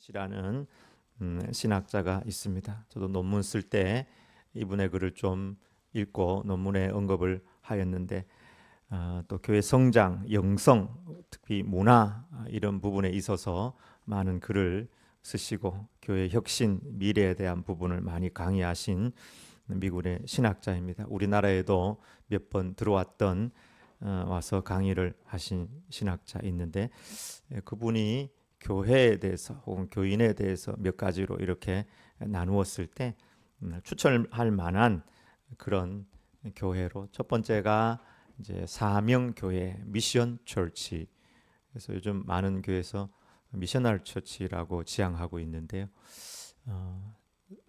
이라는 신학자가 있습니다. 저도 논문 쓸 때 이분의 글을 좀 읽고 논문에 언급을 하였는데 또 교회 성장, 영성, 특히 문화 이런 부분에 있어서 많은 글을 쓰시고 교회 혁신, 미래에 대한 부분을 많이 강의하신 미국의 신학자입니다. 우리나라에도 몇 번 들어왔던 와서 강의를 하신 신학자 있는데 그분이 교회에 대해서 혹은 교인에 대해서 몇 가지로 이렇게 나누었을 때 추천할 만한 그런 교회로 첫 번째가 이제 사명 교회 미션 처치. 그래서 요즘 많은 교회에서 미셔널 처치라고 지향하고 있는데요.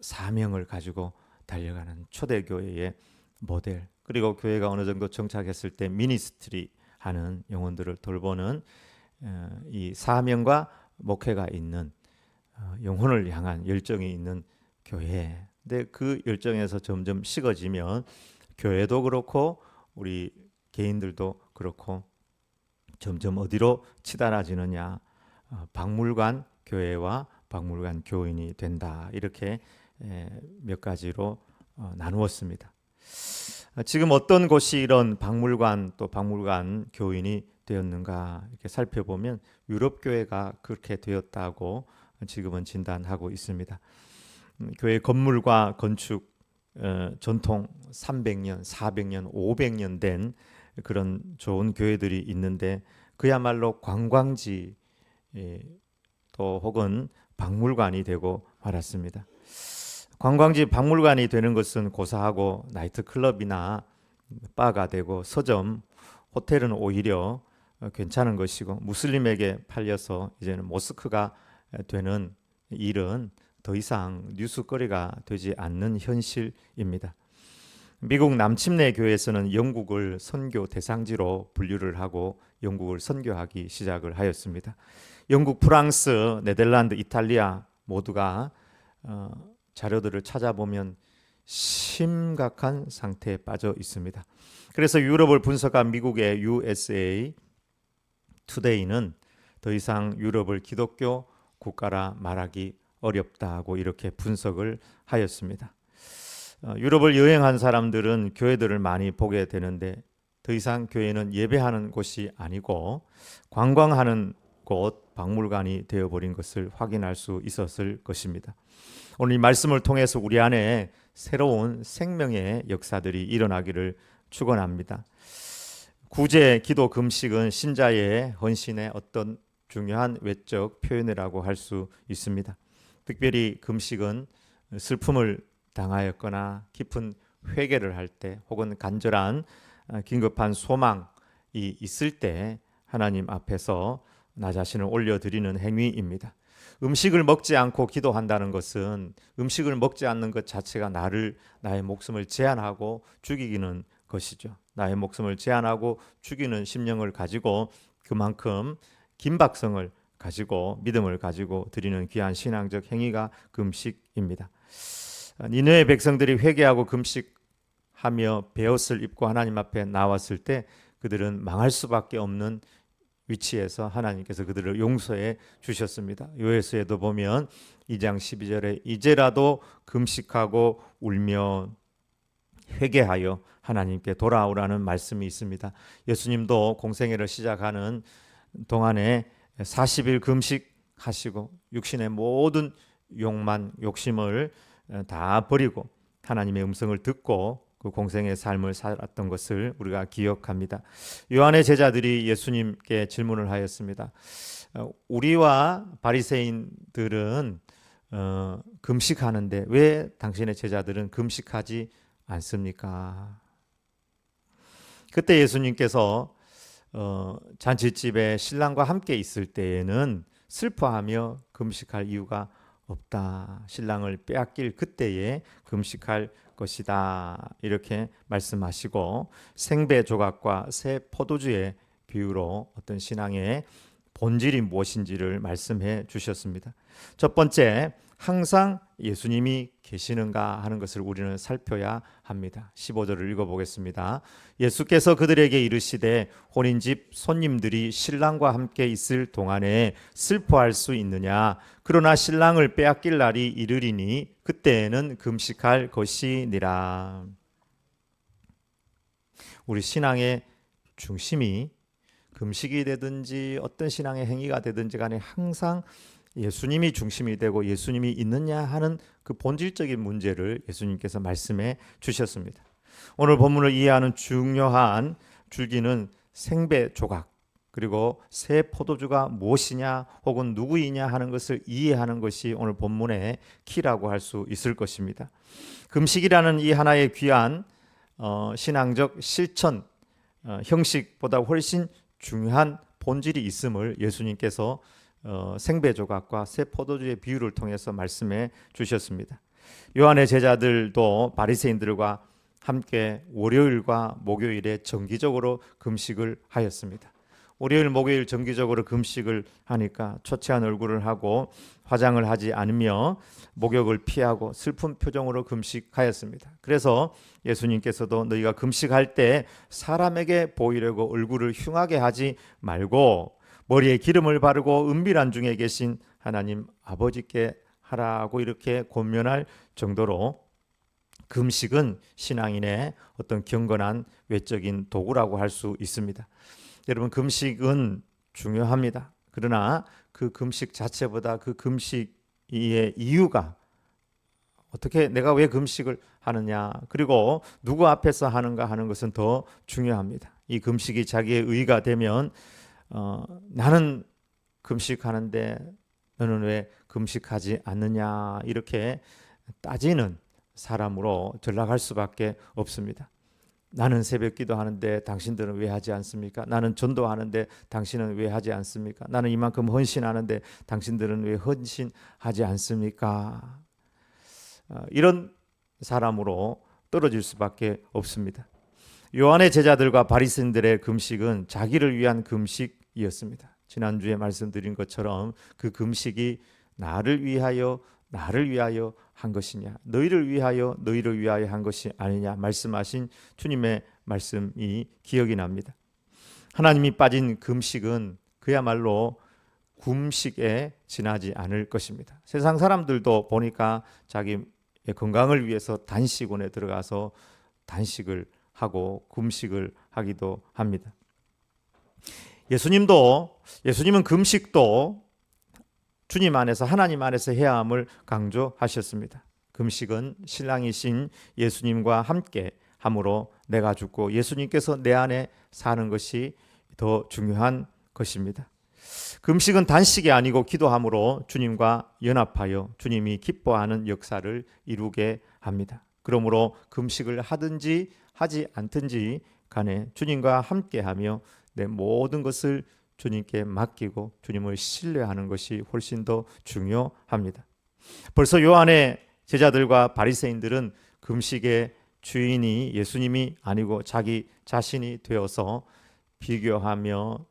사명을 가지고 달려가는 초대 교회의 모델. 그리고 교회가 어느 정도 정착했을 때 미니스트리 하는 영혼들을 돌보는 이 사명과 목회가 있는 영혼을 향한 열정이 있는 교회. 근데 그 열정에서 점점 식어지면 교회도 그렇고 우리 개인들도 그렇고 점점 어디로 치달아지느냐? 박물관 교회와 박물관 교인이 된다. 이렇게 몇 가지로 나누었습니다. 지금 어떤 곳이 이런 박물관 또 박물관 교인이 되었는가 이렇게 살펴보면 유럽 교회가 그렇게 되었다고 지금은 진단하고 있습니다. 교회 건물과 건축 전통 300년, 400년, 500년 된 그런 좋은 교회들이 있는데 그야말로 관광지 또 혹은 박물관이 되고 말았습니다. 관광지 박물관이 되는 것은 고사하고 나이트클럽이나 바가 되고 서점, 호텔은 오히려 괜찮은 것이고 무슬림에게 팔려서 이제는 모스크가 되는 일은 더 이상 뉴스거리가 되지 않는 현실입니다. 미국 남침내 교회에서는 영국을 선교 대상지로 분류를 하고 영국을 선교하기 시작을 하였습니다. 영국, 프랑스, 네덜란드, 이탈리아 모두가 자료들을 찾아보면 심각한 상태에 빠져 있습니다. 그래서 유럽을 분석한 미국의 USA 투데이는 더 이상 유럽을 기독교 국가라 말하기 어렵다고 이렇게 분석을 하였습니다. 유럽을 여행한 사람들은 교회들을 많이 보게 되는데 더 이상 교회는 예배하는 곳이 아니고 관광하는 곳, 박물관이 되어버린 것을 확인할 수 있었을 것입니다. 오늘 이 말씀을 통해서 우리 안에 새로운 생명의 역사들이 일어나기를 축원합니다. 구제, 기도, 금식은 신자의 헌신의 어떤 중요한 외적 표현이라고 할 수 있습니다. 특별히 금식은 슬픔을 당하였거나 깊은 회개를 할 때 혹은 간절한 긴급한 소망이 있을 때 하나님 앞에서 나 자신을 올려드리는 행위입니다. 음식을 먹지 않고 기도한다는 것은 음식을 먹지 않는 것 자체가 나의 목숨을 제한하고 죽이기는 것이죠. 나의 목숨을 제한하고 죽이는 심령을 가지고 그만큼 긴박성을 가지고 믿음을 가지고 드리는 귀한 신앙적 행위가 금식입니다. 니느웨 백성들이 회개하고 금식하며 베옷을 입고 하나님 앞에 나왔을 때 그들은 망할 수밖에 없는 위치에서 하나님께서 그들을 용서해 주셨습니다. 요에서에도 보면 2장 12절에 이제라도 금식하고 울며 회개하여 하나님께 돌아오라는 말씀이 있습니다. 예수님도 공생애를 시작하는 동안에 40일 금식하시고 육신의 모든 욕만 욕심을 다 버리고 하나님의 음성을 듣고 그 공생의 삶을 살았던 것을 우리가 기억합니다. 요한의 제자들이 예수님께 질문을 하였습니다. 우리와 바리새인들은 금식하는데 왜 당신의 제자들은 금식하지 않습니까? 그때 예수님께서 잔치집에 신랑과 함께 있을 때에는 슬퍼하며 금식할 이유가 없다. 신랑을 빼앗길 그때에 금식할 것이다. 이렇게 말씀하시고 생배 조각과 새 포도주의 비유로 어떤 신앙의 본질이 무엇인지를 말씀해 주셨습니다. 첫 번째, 항상 예수님이 계시는가 하는 것을 우리는 살펴야 합니다. 15절을 읽어보겠습니다. 예수께서 그들에게 이르시되 혼인집 손님들이 신랑과 함께 있을 동안에 슬퍼할 수 있느냐? 그러나 신랑을 빼앗길 날이 이르리니 그때에는 금식할 것이니라. 우리 신앙의 중심이 금식이 되든지 어떤 신앙의 행위가 되든지 간에 항상 예수님이 중심이 되고 예수님이 있느냐 하는 그 본질적인 문제를 예수님께서 말씀해 주셨습니다. 오늘 본문을 이해하는 중요한 줄기는 생배 조각, 그리고 새 포도주가 무엇이냐 혹은 누구이냐 하는 것을 이해하는 것이 오늘 본문의 키라고 할 수 있을 것입니다. 금식이라는 이 하나의 귀한 신앙적 실천 형식보다 훨씬 중요한 본질이 있음을 예수님께서 생배 조각과 새 포도주의 비유를 통해서 말씀해 주셨습니다. 요한의 제자들도 바리새인들과 함께 월요일과 목요일에 정기적으로 금식을 하였습니다. 월요일, 목요일 정기적으로 금식을 하니까 초췌한 얼굴을 하고 화장을 하지 않으며 목욕을 피하고 슬픈 표정으로 금식하였습니다. 그래서 예수님께서도 너희가 금식할 때 사람에게 보이려고 얼굴을 흉하게 하지 말고 머리에 기름을 바르고 은밀한 중에 계신 하나님 아버지께 하라고 이렇게 권면할 정도로 금식은 신앙인의 어떤 경건한 외적인 도구라고 할 수 있습니다. 여러분, 금식은 중요합니다. 그러나 그 금식 자체보다 그 금식의 이유가 어떻게 내가 왜 금식을 하느냐 그리고 누구 앞에서 하는가 하는 것은 더 중요합니다. 이 금식이 자기의 의가 되면 나는 금식하는데 너는 왜 금식하지 않느냐 이렇게 따지는 사람으로 전락할 수밖에 없습니다. 나는 새벽 기도하는데 당신들은 왜 하지 않습니까? 나는 전도하는데 당신은 왜 하지 않습니까? 나는 이만큼 헌신하는데 당신들은 왜 헌신하지 않습니까? 이런 사람으로 떨어질 수밖에 없습니다. 요한의 제자들과 바리새인들의 금식은 자기를 위한 금식이었습니다. 지난주에 말씀드린 것처럼 그 금식이 나를 위하여 한 것이냐, 너희를 위하여 한 것이 아니냐 말씀하신 주님의 말씀이 기억이 납니다. 하나님이 빠진 금식은 그야말로 굶식에 지나지 않을 것입니다. 세상 사람들도 보니까 자기 건강을 위해서 단식원에 들어가서 단식을 하고 금식을 하기도 합니다. 예수님은 금식도 주님 안에서 하나님 안에서 해야 함을 강조하셨습니다. 금식은 신랑이신 예수님과 함께 함으로 내가 죽고 예수님께서 내 안에 사는 것이 더 중요한 것입니다. 금식은 단식이 아니고 기도함으로 주님과 연합하여 주님이 기뻐하는 역사를 이루게 합니다. 그러므로 금식을 하든지 하지 않든지 간에 주님과 함께하며 내 모든 것을 주님께 맡기고 주님을 신뢰하는 것이 훨씬 더 중요합니다. 벌써 요한의 제자들과 바리새인들은 금식의 주인이 예수님이 아니고 자기 자신이 되어서 비교하며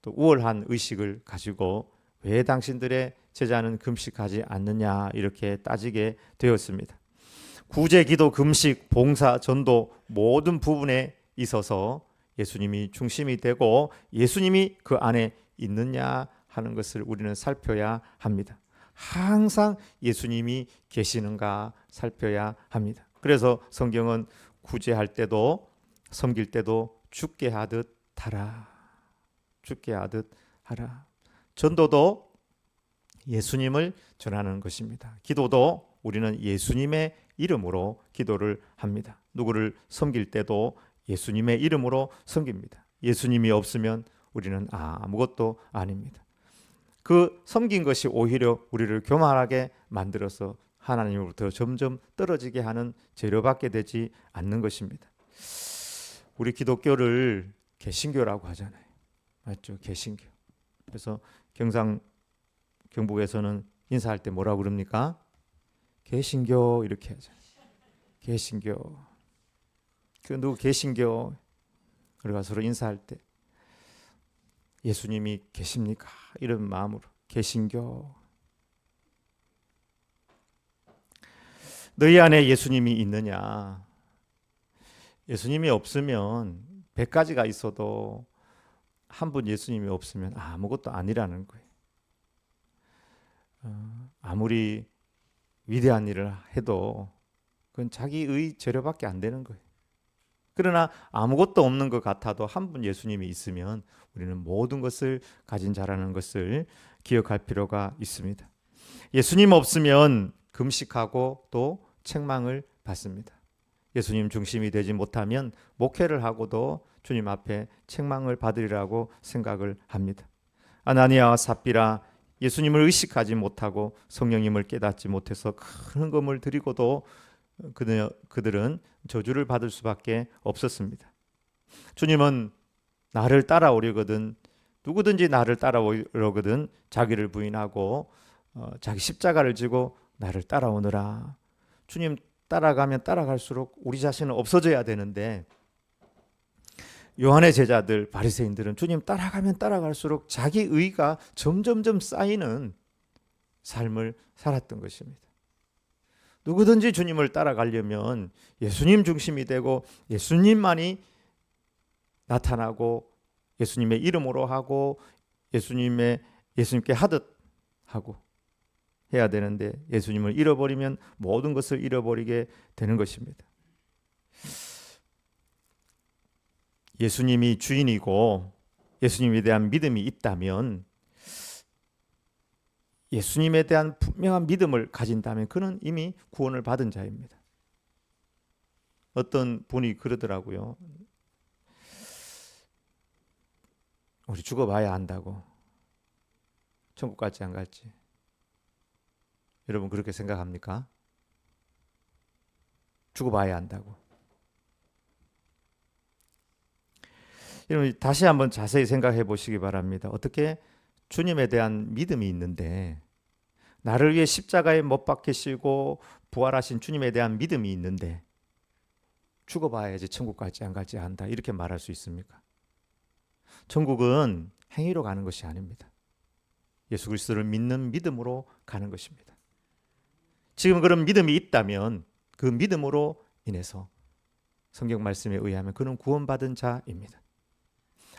또 우월한 의식을 가지고 왜 당신들의 제자는 금식하지 않느냐 이렇게 따지게 되었습니다. 구제, 기도, 금식, 봉사, 전도 모든 부분에 있어서 예수님이 중심이 되고 예수님이 그 안에 있느냐 하는 것을 우리는 살펴야 합니다. 항상 예수님이 계시는가 살펴야 합니다. 그래서 성경은 구제할 때도 섬길 때도 죽게 하듯 하라. 죽게 하듯 하라. 전도도 예수님을 전하는 것입니다. 기도도 우리는 예수님의 이름으로 기도를 합니다. 누구를 섬길 때도 예수님의 이름으로 섬깁니다. 예수님이 없으면 우리는 아무것도 아닙니다. 그 섬긴 것이 오히려 우리를 교만하게 만들어서 하나님으로부터 점점 떨어지게 하는 재료밖에 되지 않는 것입니다. 우리 기독교를 개신교라고 하잖아요. 맞죠? 개신교. 그래서 경북에서는 인사할 때 뭐라고 그럽니까? 개신교 이렇게 하잖아요. 개신교. 그 누구 개신교 우리가 서로 인사할 때 예수님이 계십니까? 이런 마음으로 개신교. 너희 안에 예수님이 있느냐? 예수님이 없으면 100가지가 있어도 한 분 예수님이 없으면 아무것도 아니라는 거예요. 아무리 위대한 일을 해도 그건 자기의 재료밖에 안 되는 거예요. 그러나 아무것도 없는 것 같아도 한 분 예수님이 있으면 우리는 모든 것을 가진 자라는 것을 기억할 필요가 있습니다. 예수님 없으면 금식하고 또 책망을 받습니다. 예수님 중심이 되지 못하면 목회를 하고도 주님 앞에 책망을 받으리라고 생각을 합니다. 아나니아와 삽비라 예수님을 의식하지 못하고 성령님을 깨닫지 못해서 큰 헌금을 드리고도 그들은 저주를 받을 수밖에 없었습니다. 주님은 나를 따라오려거든 누구든지 나를 따라오려거든 자기를 부인하고 자기 십자가를 지고 나를 따라오느라. 주님 따라가면 따라갈수록 우리 자신은 없어져야 되는데 요한의 제자들 바리새인들은 주님 따라가면 따라갈수록 자기 의가 점점점 쌓이는 삶을 살았던 것입니다. 누구든지 주님을 따라가려면 예수님 중심이 되고 예수님만이 나타나고 예수님의 이름으로 하고 예수님께 하듯 하고 해야 되는데 예수님을 잃어버리면 모든 것을 잃어버리게 되는 것입니다. 예수님이 주인이고 예수님에 대한 믿음이 있다면 예수님에 대한 분명한 믿음을 가진다면 그는 이미 구원을 받은 자입니다. 어떤 분이 그러더라고요. 우리 죽어봐야 안다고. 천국 갈지 안 갈지. 여러분 그렇게 생각합니까? 죽어봐야 안다고. 여러분 다시 한번 자세히 생각해 보시기 바랍니다. 어떻게 주님에 대한 믿음이 있는데 나를 위해 십자가에 못 박히시고 부활하신 주님에 대한 믿음이 있는데 죽어봐야지 천국 갈지 안 갈지 안다 이렇게 말할 수 있습니까? 천국은 행위로 가는 것이 아닙니다. 예수 그리스도를 믿는 믿음으로 가는 것입니다. 지금 그런 믿음이 있다면 그 믿음으로 인해서 성경 말씀에 의하면 그는 구원받은 자입니다.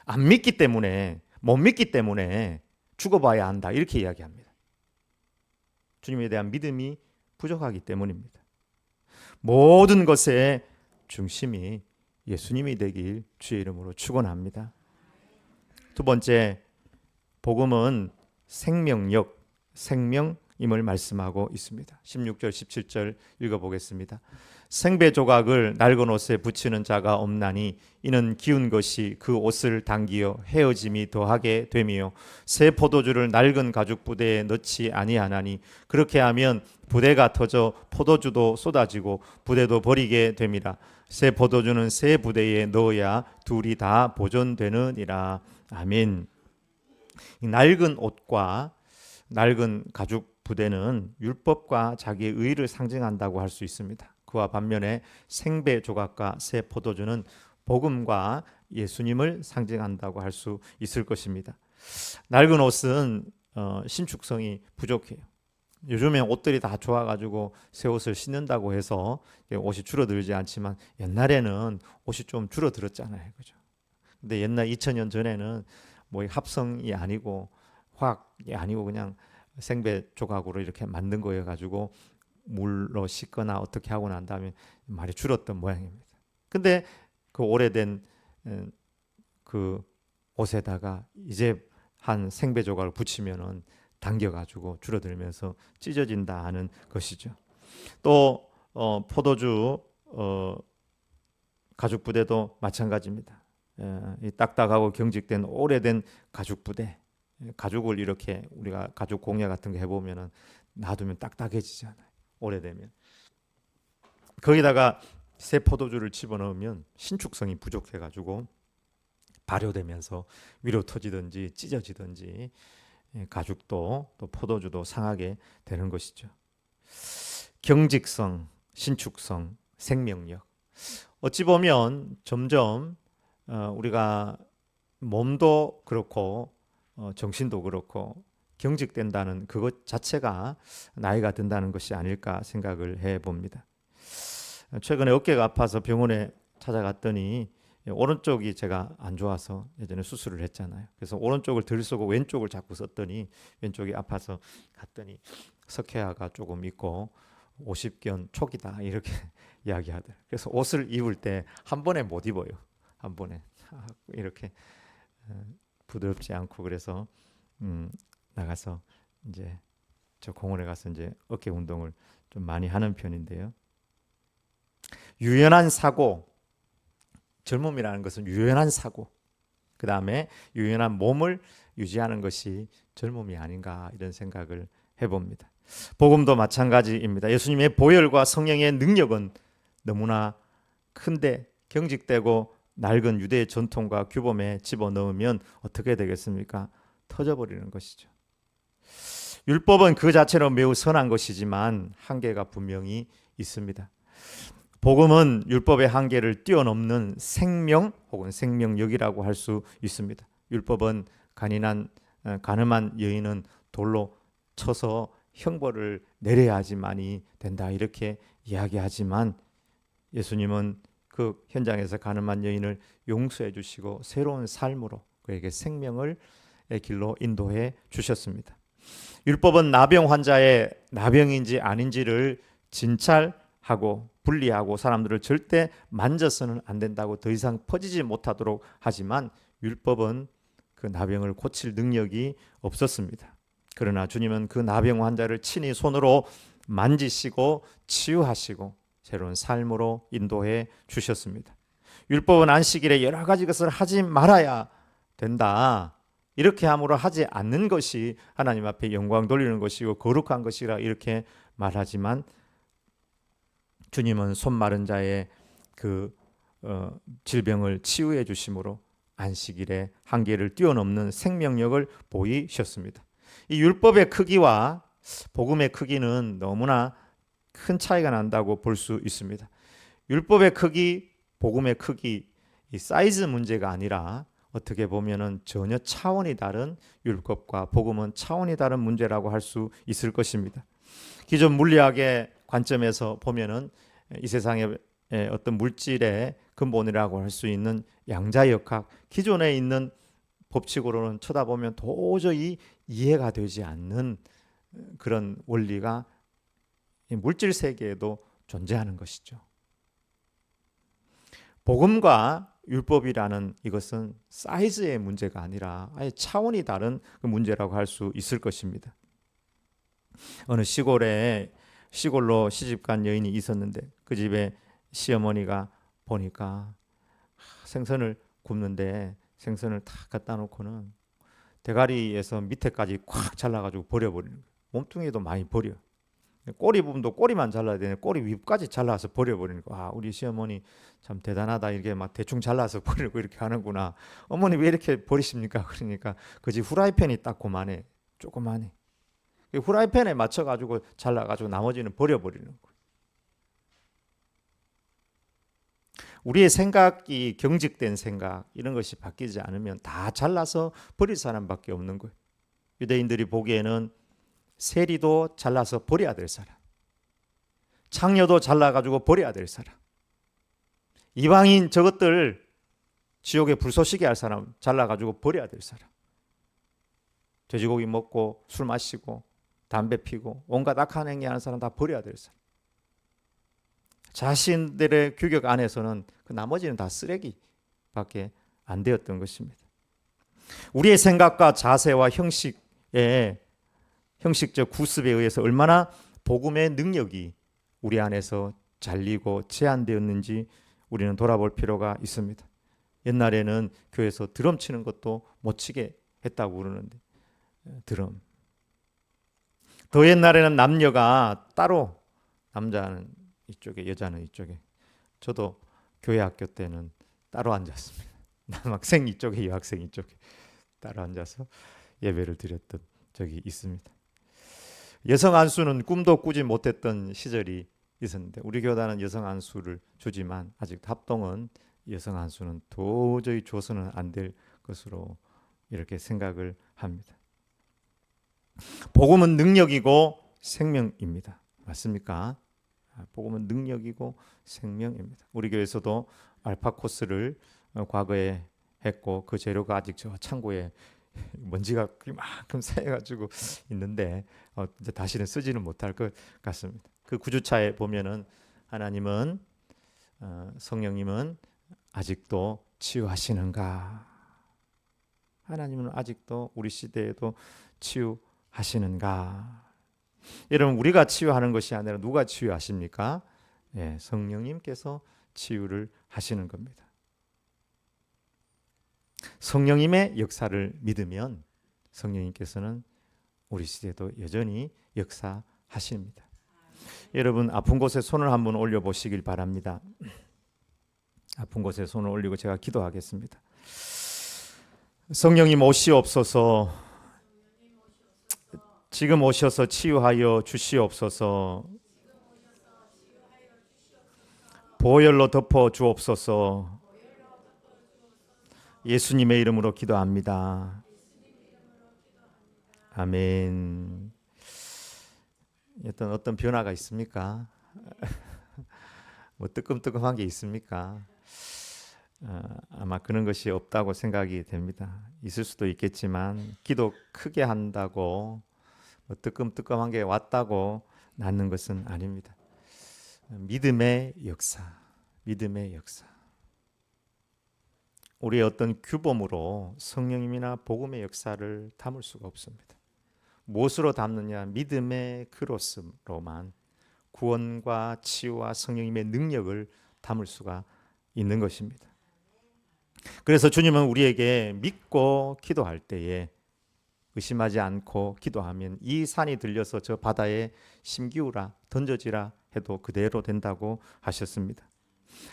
안 믿기 때문에 못 믿기 때문에 죽어봐야 한다 이렇게 이야기합니다. 주님에 대한 믿음이 부족하기 때문입니다. 모든 것의 중심이 예수님이 되길 주의 이름으로 축원합니다. 두 번째, 복음은 생명력, 생명임을 말씀하고 있습니다. 16절, 17절 읽어보겠습니다. 생배 조각을 낡은 옷에 붙이는 자가 없나니 이는 기운 것이 그 옷을 당기어 헤어짐이 더하게 됨이요 새 포도주를 낡은 가죽 부대에 넣지 아니하나니 그렇게 하면 부대가 터져 포도주도 쏟아지고 부대도 버리게 됨이라. 새 포도주는 새 부대에 넣어야 둘이 다 보존되느니라. 아멘. 이 낡은 옷과 낡은 가죽 부대는 율법과 자기의 의를 상징한다고 할 수 있습니다. 그와 반면에 생배 조각과 새 포도주는 복음과 예수님을 상징한다고 할 수 있을 것입니다. 낡은 옷은 신축성이 부족해요. 요즘에 옷들이 다 좋아가지고 새 옷을 신는다고 해서 옷이 줄어들지 않지만 옛날에는 옷이 좀 줄어들었잖아요, 그죠? 근데 옛날 2000년 전에는 뭐 합성이 아니고 화학이 아니고 그냥 생배 조각으로 이렇게 만든 거여 가지고 물로 씻거나 어떻게 하고 난 다음에 많이 줄었던 모양입니다. 근데 그 오래된 그 옷에다가 이제 한 생배 조각을 붙이면은 당겨가지고 줄어들면서 찢어진다 하는 것이죠. 또 포도주 가죽 부대도 마찬가지입니다. 이 딱딱하고 경직된 오래된 가죽 부대, 가죽을 이렇게 우리가 가죽 공예 같은 거 해보면은 놔두면 딱딱해지잖아요. 오래되면 거기다가 새 포도주를 집어넣으면 신축성이 부족해가지고 발효되면서 위로 터지든지 찢어지든지 가죽도 또 포도주도 상하게 되는 것이죠. 경직성, 신축성, 생명력. 어찌 보면 점점 우리가 몸도 그렇고 정신도 그렇고 경직된다는 그것 자체가 나이가 든다는 것이 아닐까 생각을 해봅니다. 최근에 어깨가 아파서 병원에 찾아갔더니 오른쪽이 제가 안 좋아서 예전에 수술을 했잖아요. 그래서 오른쪽을 덜 쓰고 왼쪽을 자꾸 썼더니 왼쪽이 아파서 갔더니 석회화가 조금 있고 50견 초기다 이렇게 이야기하더라고요. 그래서 옷을 입을 때 한 번에 못 입어요. 한 번에 이렇게 부드럽지 않고 그래서 나가서 이제 저 공원에 가서 이제 어깨 운동을 좀 많이 하는 편인데요. 유연한 사고, 젊음이라는 것은 유연한 사고, 그 다음에 유연한 몸을 유지하는 것이 젊음이 아닌가 이런 생각을 해봅니다. 복음도 마찬가지입니다. 예수님의 보혈과 성령의 능력은 너무나 큰데 경직되고 낡은 유대의 전통과 규범에 집어넣으면 어떻게 되겠습니까? 터져버리는 것이죠. 율법은 그 자체로 매우 선한 것이지만 한계가 분명히 있습니다. 복음은 율법의 한계를 뛰어넘는 생명 혹은 생명력이라고 할 수 있습니다. 율법은 가늠한 여인은 돌로 쳐서 형벌을 내려야지만이 된다 이렇게 이야기하지만 예수님은 그 현장에서 가늠한 여인을 용서해 주시고 새로운 삶으로 그에게 생명을 길로 인도해 주셨습니다. 율법은 나병 환자의 나병인지 아닌지를 진찰하고 분리하고 사람들을 절대 만져서는 안 된다고 더 이상 퍼지지 못하도록 하지만 율법은 그 나병을 고칠 능력이 없었습니다. 그러나 주님은 그 나병 환자를 친히 손으로 만지시고 치유하시고 새로운 삶으로 인도해 주셨습니다. 율법은 안식일에 여러 가지 것을 하지 말아야 된다. 이렇게 함으로 하지 않는 것이 하나님 앞에 영광 돌리는 것이고 거룩한 것이라 이렇게 말하지만 주님은 손 마른 자의 그 질병을 치유해 주심으로 안식일의 한계를 뛰어넘는 생명력을 보이셨습니다. 이 율법의 크기와 복음의 크기는 너무나 큰 차이가 난다고 볼 수 있습니다. 율법의 크기, 복음의 크기, 이 사이즈 문제가 아니라 어떻게 보면은 전혀 차원이 다른 율법과 복음은 차원이 다른 문제라고 할 수 있을 것입니다. 기존 물리학의 관점에서 보면은 이 세상의 어떤 물질의 근본이라고 할 수 있는 양자역학, 기존에 있는 법칙으로는 쳐다보면 도저히 이해가 되지 않는 그런 원리가 물질 세계에도 존재하는 것이죠. 복음과 율법이라는 이것은 사이즈의 문제가 아니라 아예 차원이 다른 그 문제라고 할 수 있을 것입니다. 어느 시골로 시집간 여인이 있었는데 그 집에 시어머니가 보니까 생선을 굽는데 생선을 다 갖다 놓고는 대가리에서 밑에까지 꽉 잘라가지고 버려버리는 거예요. 몸뚱이도 많이 버려. 꼬리 부분도 꼬리만 잘라야 되는데 꼬리 윗까지 잘라서 버려버리는 거. 우리 시어머니 참 대단하다. 이렇게 막 대충 잘라서 버리고 이렇게 하는구나. 어머니 왜 이렇게 버리십니까? 그러니까 그 집 후라이팬이 딱 그만해. 조그만해. 후라이팬에 맞춰가지고 잘라가지고 나머지는 버려버리는 거예요. 우리의 생각이 경직된 생각 이런 것이 바뀌지 않으면 다 잘라서 버릴 사람밖에 없는 거예요. 유대인들이 보기에는 세리도 잘라서 버려야 될 사람, 창녀도 잘라가지고 버려야 될 사람, 이방인 저것들 지옥에 불쏘시게 할 사람 잘라가지고 버려야 될 사람, 돼지고기 먹고 술 마시고 담배 피고 온갖 악한 행위하는 사람 다 버려야 될 사람, 자신들의 규격 안에서는 그 나머지는 다 쓰레기밖에 안 되었던 것입니다. 우리의 생각과 자세와 형식적 구습에 의해서 얼마나 복음의 능력이 우리 안에서 잘리고 제한되었는지 우리는 돌아볼 필요가 있습니다. 옛날에는 교회에서 드럼 치는 것도 못 치게 했다고 그러는데 드럼. 더 옛날에는 남녀가 따로 남자는 이쪽에 여자는 이쪽에 저도 교회 학교 때는 따로 앉았습니다. 남학생 이쪽에 여학생 이쪽에 따로 앉아서 예배를 드렸던 적이 있습니다. 여성 안수는 꿈도 꾸지 못했던 시절이 있었는데 우리 교단은 여성 안수를 주지만 아직 합동은 여성 안수는 도저히 줘서는 안 될 것으로 이렇게 생각을 합니다. 복음은 능력이고 생명입니다. 맞습니까? 복음은 능력이고 생명입니다. 우리 교회에서도 알파 코스를 과거에 했고 그 재료가 아직 저 창고에 먼지가 그만큼 쌓여가지고 있는데 이제 다시는 쓰지는 못할 것 같습니다. 그 구주차에 보면은 하나님은 성령님은 아직도 치유하시는가? 하나님은 아직도 우리 시대에도 치유하시는가? 여러분, 우리가 치유하는 것이 아니라 누가 치유하십니까? 예, 성령님께서 치유를 하시는 겁니다. 성령님의 역사를 믿으면 성령님께서는 우리 시대도 여전히 역사하십니다. 여러분, 아픈 곳에 손을 한번 올려보시길 바랍니다. 아픈 곳에 손을 올리고 제가 기도하겠습니다. 성령님 오시옵소서. 지금 오셔서 치유하여 주시옵소서. 보혈로 덮어 주옵소서. 예수님의 이름으로 기도합니다. 아멘. 어떤 변화가 있습니까? 뭐 뜨끔뜨끔한 게 있습니까? 아마 그런 것이 없다고 생각이 됩니다. 있을 수도 있겠지만 기도 크게 한다고 뭐 뜨끔뜨끔한 게 왔다고 낫는 것은 아닙니다. 믿음의 역사, 믿음의 역사. 우리의 어떤 규범으로 성령님이나 복음의 역사를 담을 수가 없습니다. 무엇으로 담느냐? 믿음의 크로스로만 구원과 치유와 성령님의 능력을 담을 수가 있는 것입니다. 그래서 주님은 우리에게 믿고 기도할 때에 의심하지 않고 기도하면 이 산이 들려서 저 바다에 심기우라 던져지라 해도 그대로 된다고 하셨습니다.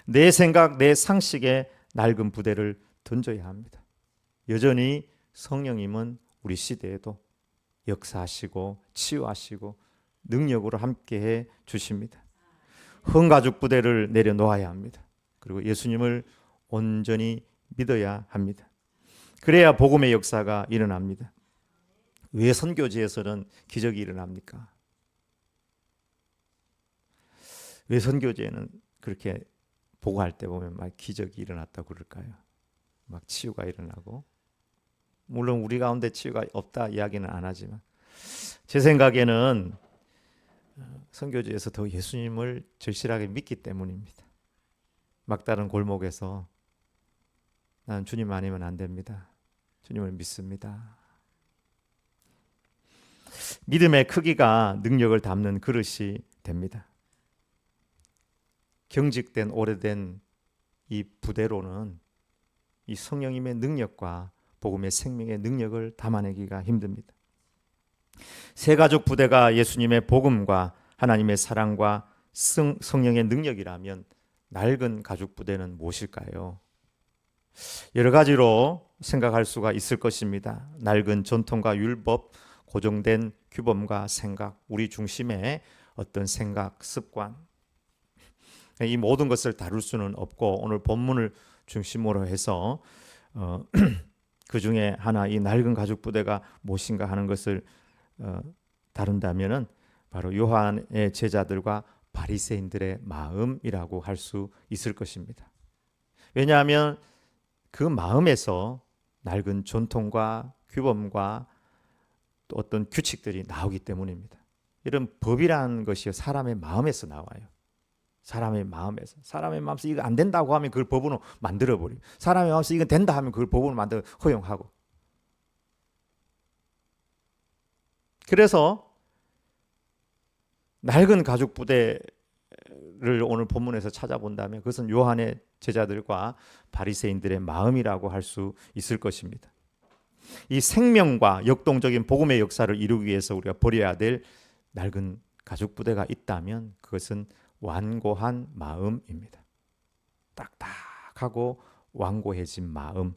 내 생각, 내 상식에 낡은 부대를 던져야 합니다. 여전히 성령님은 우리 시대에도 역사하시고 치유하시고 능력으로 함께해 주십니다. 흥가죽 부대를 내려놓아야 합니다. 그리고 예수님을 온전히 믿어야 합니다. 그래야 복음의 역사가 일어납니다. 왜 선교지에서는 기적이 일어납니까? 왜 선교지에는 그렇게 보고할 때 보면 막 기적이 일어났다고 그럴까요? 막 치유가 일어나고. 물론 우리 가운데 치유가 없다 이야기는 안 하지만 제 생각에는 선교지에서 더 예수님을 절실하게 믿기 때문입니다. 막다른 골목에서 나는 주님 아니면 안 됩니다. 주님을 믿습니다. 믿음의 크기가 능력을 담는 그릇이 됩니다. 경직된 오래된 이 부대로는 이 성령님의 능력과 복음의 생명의 능력을 담아내기가 힘듭니다. 새가죽 부대가 예수님의 복음과 하나님의 사랑과 성령의 능력이라면 낡은 가죽 부대는 무엇일까요? 여러 가지로 생각할 수가 있을 것입니다. 낡은 전통과 율법, 고정된 규범과 생각, 우리 중심의 어떤 생각, 습관, 이 모든 것을 다룰 수는 없고 오늘 본문을 중심으로 해서 그 중에 하나 이 낡은 가죽 부대가 무엇인가 하는 것을 다룬다면은 바로 요한의 제자들과 바리새인들의 마음이라고 할 수 있을 것입니다. 왜냐하면 그 마음에서 낡은 전통과 규범과 또 어떤 규칙들이 나오기 때문입니다. 이런 법이라는 것이 사람의 마음에서 나와요. 사람의 마음에서. 사람의 마음에서 이거 안 된다고 하면 그걸 법으로 만들어버려요. 사람의 마음에서 이건 된다 하면 그걸 법으로 만들어 허용하고. 그래서 낡은 가죽 부대를 오늘 본문에서 찾아본다면 그것은 요한의 제자들과 바리새인들의 마음이라고 할 수 있을 것입니다. 이 생명과 역동적인 복음의 역사를 이루기 위해서 우리가 버려야 될 낡은 가죽 부대가 있다면 그것은 완고한 마음입니다. 딱딱하고 완고해진 마음.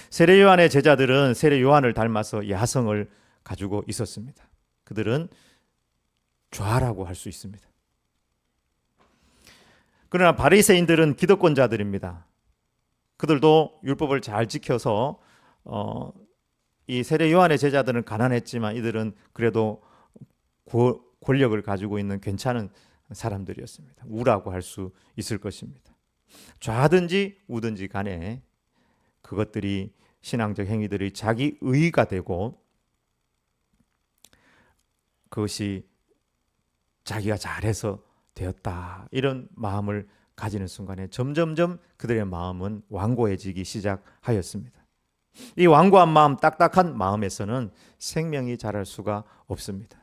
세례 요한의 제자들은 세례 요한을 닮아서 야성을 가지고 있었습니다. 그들은 좌라고 할 수 있습니다. 그러나 바리새인들은 기득권자들입니다. 그들도 율법을 잘 지켜서 이 세례 요한의 제자들은 가난했지만 이들은 그래도 권력을 가지고 있는 괜찮은 사람들이었습니다. 우라고 할 수 있을 것입니다. 좌든지 우든지 간에 그것들이 신앙적 행위들이 자기 의가 되고 그것이 자기가 잘해서 되었다, 이런 마음을 가지는 순간에 점점점 그들의 마음은 완고해지기 시작하였습니다. 이 완고한 마음, 딱딱한 마음에서는 생명이 자랄 수가 없습니다.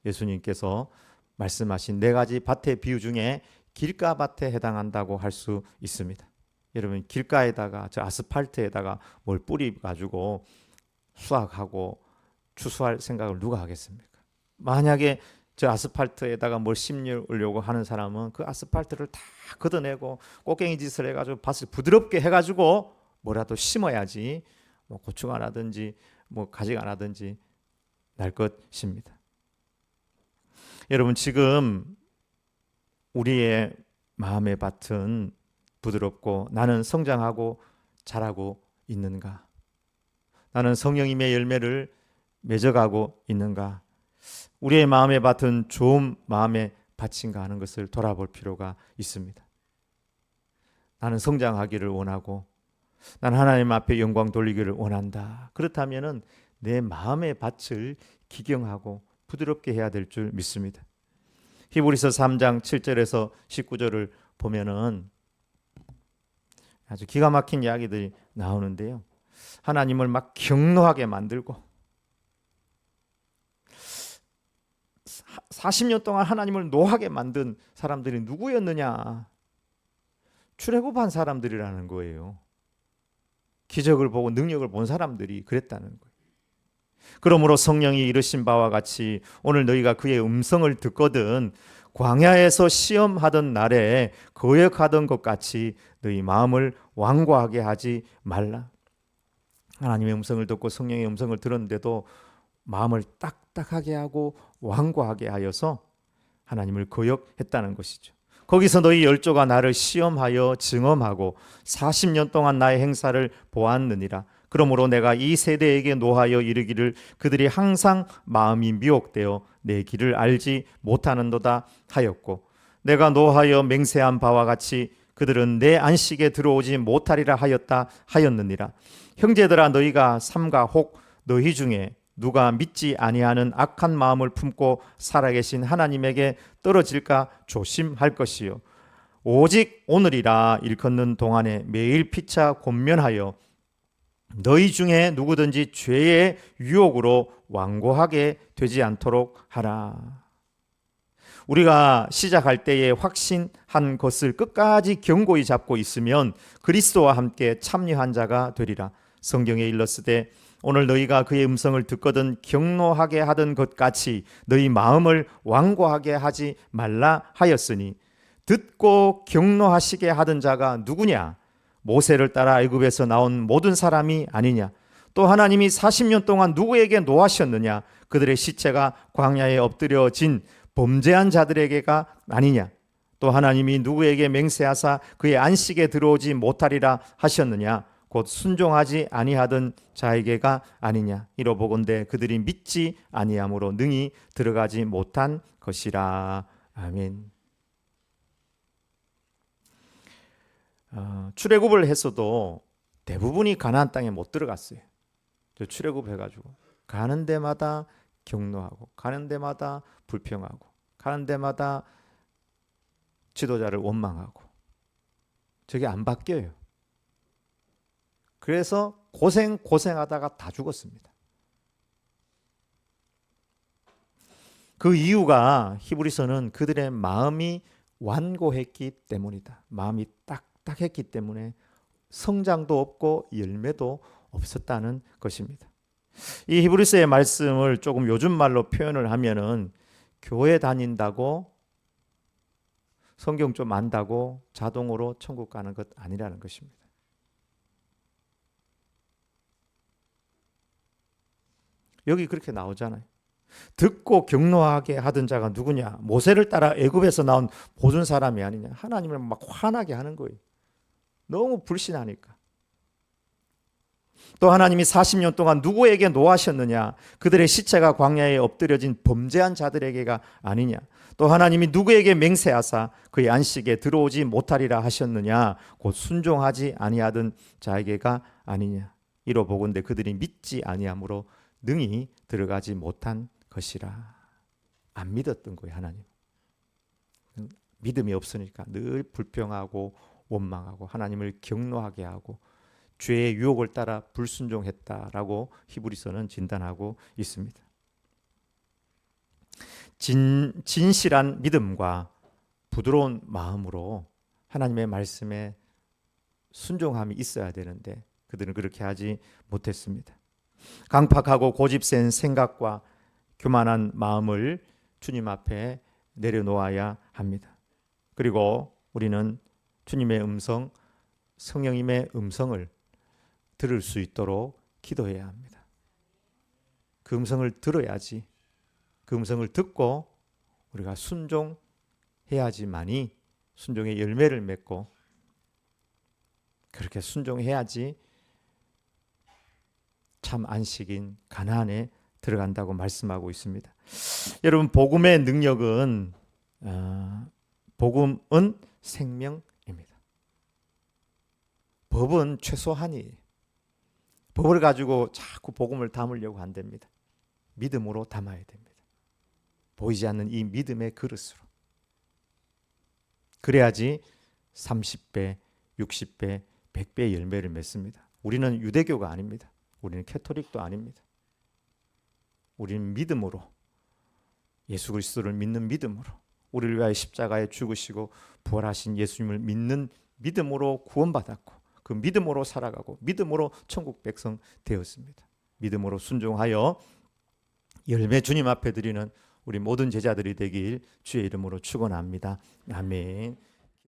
예수님께서 말씀하신 네 가지 밭의 비유 중에 길가밭에 해당한다고 할 수 있습니다. 여러분, 길가에다가 저 아스팔트에다가 뭘 뿌려가지고 수확하고 추수할 생각을 누가 하겠습니까? 만약에 저 아스팔트에다가 뭘 심으려고 하는 사람은 그 아스팔트를 다 걷어내고 꽃갱이 짓을 해가지고 밭을 부드럽게 해가지고 뭐라도 심어야지 뭐 고추가 나든지 뭐 가지가 나든지 날 것입니다. 여러분, 지금 우리의 마음의 밭은 부드럽고 나는 성장하고 자라고 있는가? 나는 성령님의 열매를 맺어가고 있는가? 우리의 마음의 밭은 좋은 마음의 밭인가 하는 것을 돌아볼 필요가 있습니다. 나는 성장하기를 원하고 나는 하나님 앞에 영광 돌리기를 원한다. 그렇다면 내 마음의 밭을 기경하고 부드럽게 해야 될 줄 믿습니다. 히브리서 3장 7절에서 19절을 보면은 아주 기가 막힌 이야기들이 나오는데요. 하나님을 막 경노하게 만들고 40년 동안 하나님을 노하게 만든 사람들이 누구였느냐? 출애굽한 사람들이라는 거예요. 기적을 보고 능력을 본 사람들이 그랬다는 거예요. 그러므로 성령이 이르신 바와 같이 오늘 너희가 그의 음성을 듣거든 광야에서 시험하던 날에 거역하던 것 같이 너희 마음을 완고하게 하지 말라. 하나님의 음성을 듣고 성령의 음성을 들었는데도 마음을 딱딱하게 하고 완고하게 하여서 하나님을 거역했다는 것이죠. 거기서 너희 열조가 나를 시험하여 증언하고 40년 동안 나의 행사를 보았느니라. 그러므로 내가 이 세대에게 노하여 이르기를 그들이 항상 마음이 미혹되어 내 길을 알지 못하는도다 하였고, 내가 노하여 맹세한 바와 같이 그들은 내 안식에 들어오지 못하리라 하였느니라. 형제들아, 너희가 삼가 혹 너희 중에 누가 믿지 아니하는 악한 마음을 품고 살아계신 하나님에게 떨어질까 조심할 것이요, 오직 오늘이라 일컫는 동안에 매일 피차 권면하여 너희 중에 누구든지 죄의 유혹으로 완고하게 되지 않도록 하라. 우리가 시작할 때에 확신한 것을 끝까지 견고히 잡고 있으면 그리스도와 함께 참여한 자가 되리라. 성경에 일렀으되 오늘 너희가 그의 음성을 듣거든 경노하게 하던 것 같이 너희 마음을 완고하게 하지 말라 하였으니, 듣고 경노하시게 하던 자가 누구냐? 모세를 따라 애굽에서 나온 모든 사람이 아니냐? 또 하나님이 40년 동안 누구에게 노하셨느냐? 그들의 시체가 광야에 엎드려진 범죄한 자들에게가 아니냐? 또 하나님이 누구에게 맹세하사 그의 안식에 들어오지 못하리라 하셨느냐? 곧 순종하지 아니하던 자에게가 아니냐? 이로보건대 그들이 믿지 아니함으로 능히 들어가지 못한 것이라. 아멘. 출애굽을 했어도 대부분이 가나안 땅에 못 들어갔어요. 출애굽해가지고 가는 데마다 경노하고 가는 데마다 불평하고 가는 데마다 지도자를 원망하고 저게 안 바뀌어요. 그래서 고생하다가 다 죽었습니다. 그 이유가 히브리서는 그들의 마음이 완고했기 때문이다. 마음이 딱딱했기 때문에 성장도 없고 열매도 없었다는 것입니다. 이 히브리서의 말씀을 조금 요즘 말로 표현을 하면은 교회 다닌다고 성경 좀 안다고 자동으로 천국 가는 것 아니라는 것입니다. 여기 그렇게 나오잖아요. 듣고 경노하게 하던 자가 누구냐? 모세를 따라 애굽에서 나온 보준 사람이 아니냐? 하나님을 막 화나게 하는 거예요. 너무 불신하니까. 또 하나님이 40년 동안 누구에게 노하셨느냐? 그들의 시체가 광야에 엎드려진 범죄한 자들에게가 아니냐? 또 하나님이 누구에게 맹세하사 그의 안식에 들어오지 못하리라 하셨느냐? 곧 순종하지 아니하던 자에게가 아니냐? 이로보건대 그들이 믿지 아니함으로 능히 들어가지 못한 것이라. 안 믿었던 거예요, 하나님. 믿음이 없으니까 늘 불평하고 원망하고 하나님을 경노하게 하고 죄의 유혹을 따라 불순종했다라고 히브리서는 진단하고 있습니다. 진실한 믿음과 부드러운 마음으로 하나님의 말씀에 순종함이 있어야 되는데 그들은 그렇게 하지 못했습니다. 강팍하고 고집센 생각과 교만한 마음을 주님 앞에 내려놓아야 합니다. 그리고 우리는 주님의 음성, 성령님의 음성을 들을 수 있도록 기도해야 합니다. 그 음성을 들어야지, 그 음성을 듣고 우리가 순종해야지만이 순종의 열매를 맺고 그렇게 순종해야지 참 안식인 가나안에 들어간다고 말씀하고 있습니다. 여러분, 복음의 능력은 복음은 생명입니다. 법은 최소한이에요. 법을 가지고 자꾸 복음을 담으려고 안 됩니다. 믿음으로 담아야 됩니다. 보이지 않는 이 믿음의 그릇으로. 그래야지 30배, 60배, 100배의 열매를 맺습니다. 우리는 유대교가 아닙니다. 우리는 캐토릭도 아닙니다. 우리는 믿음으로, 예수 그리스도를 믿는 믿음으로, 우리를 위하여 십자가에 죽으시고 부활하신 예수님을 믿는 믿음으로 구원받았고 그 믿음으로 살아가고 믿음으로 천국 백성 되었습니다. 믿음으로 순종하여 열매 주님 앞에 드리는 우리 모든 제자들이 되길 주의 이름으로 축원합니다. 아멘.